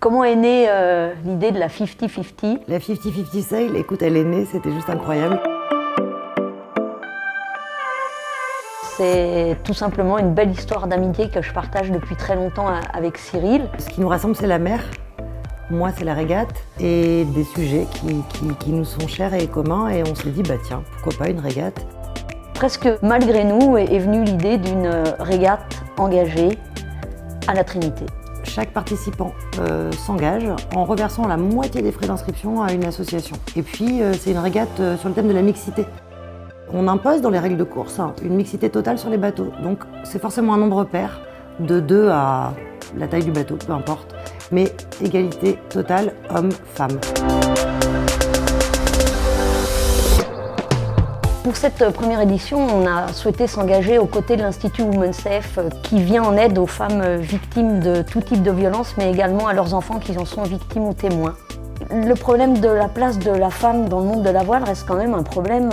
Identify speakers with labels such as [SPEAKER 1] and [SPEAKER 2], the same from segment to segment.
[SPEAKER 1] Comment est née l'idée de la 50-50 ?
[SPEAKER 2] La 50-50 Sail, écoute, elle est née, c'était juste incroyable.
[SPEAKER 1] C'est tout simplement une belle histoire d'amitié que je partage depuis très longtemps avec Cyril.
[SPEAKER 2] Ce qui nous rassemble, c'est la mer. Moi, c'est la régate et des sujets qui nous sont chers et communs. Et on s'est dit, bah tiens, pourquoi pas une régate ?
[SPEAKER 1] Presque malgré nous est venue l'idée d'une régate engagée à la Trinité.
[SPEAKER 2] Chaque participant s'engage en reversant la moitié des frais d'inscription à une association. Et puis, c'est une régate sur le thème de la mixité. On impose dans les règles de course une mixité totale sur les bateaux. Donc, c'est forcément un nombre pair, de 2 à la taille du bateau, peu importe. Mais égalité totale homme-femme.
[SPEAKER 1] Pour cette première édition, on a souhaité s'engager aux côtés de l'Institut Women Safe qui vient en aide aux femmes victimes de tout type de violence, mais également à leurs enfants qui en sont victimes ou témoins. Le problème de la place de la femme dans le monde de la voile reste quand même un problème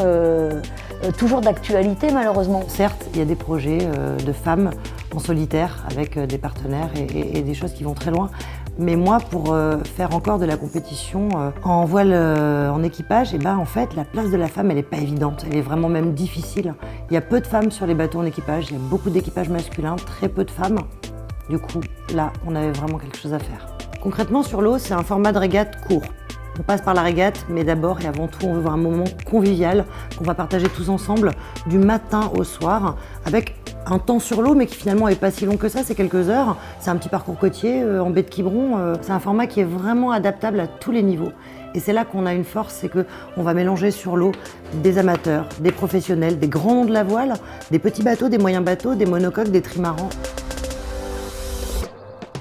[SPEAKER 1] toujours d'actualité malheureusement.
[SPEAKER 2] Certes, il y a des projets de femmes en solitaire avec des partenaires et des choses qui vont très loin. Mais moi, pour faire encore de la compétition en voile en équipage, et en fait, la place de la femme, elle n'est pas évidente. Elle est vraiment même difficile. Il y a peu de femmes sur les bateaux en équipage. Il y a beaucoup d'équipages masculins, très peu de femmes. Du coup, là, on avait vraiment quelque chose à faire. Concrètement, sur l'eau, c'est un format de régate court. On passe par la régate, mais d'abord et avant tout, on veut un moment convivial qu'on va partager tous ensemble du matin au soir avec un temps sur l'eau, mais qui finalement n'est pas si long que ça, c'est quelques heures. C'est un petit parcours côtier en baie de Quiberon. C'est un format qui est vraiment adaptable à tous les niveaux. Et c'est là qu'on a une force, c'est qu'on va mélanger sur l'eau des amateurs, des professionnels, des grands noms de la voile, des petits bateaux, des moyens bateaux, des monocoques, des trimarans.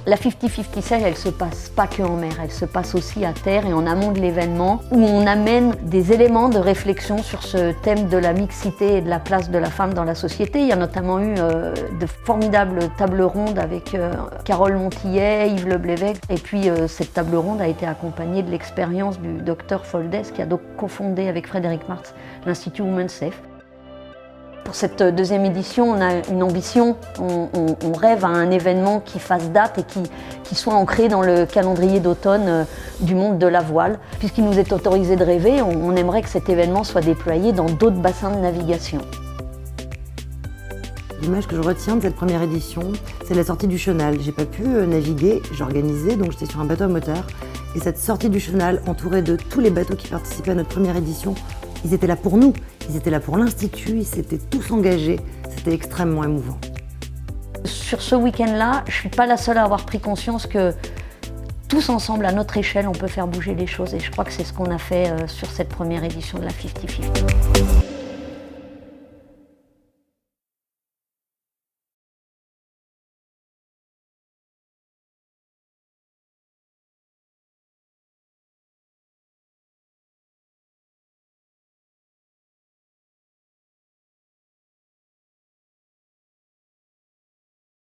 [SPEAKER 1] La 50-50 Sail, elle se passe pas que en mer, elle se passe aussi à terre et en amont de l'événement où on amène des éléments de réflexion sur ce thème de la mixité et de la place de la femme dans la société. Il y a notamment eu de formidables tables rondes avec Carole Montillet, Yves Le Blévègue. Et puis cette table ronde a été accompagnée de l'expérience du docteur Foldes qui a donc cofondé avec Frédéric Martz l'Institut Women Safe. Pour cette deuxième édition, on a une ambition, on rêve à un événement qui fasse date et qui soit ancré dans le calendrier d'automne du monde de la voile. Puisqu'il nous est autorisé de rêver, on aimerait que cet événement soit déployé dans d'autres bassins de navigation.
[SPEAKER 2] L'image que je retiens de cette première édition, c'est la sortie du chenal. J'ai pas pu naviguer, j'ai organisé, donc j'étais sur un bateau à moteur. Et cette sortie du chenal, entourée de tous les bateaux qui participaient à notre première édition, ils étaient là pour nous, ils étaient là pour l'Institut, ils s'étaient tous engagés. C'était extrêmement émouvant.
[SPEAKER 1] Sur ce week-end-là, je ne suis pas la seule à avoir pris conscience que tous ensemble, à notre échelle, on peut faire bouger les choses. Et je crois que c'est ce qu'on a fait sur cette première édition de la 50-50.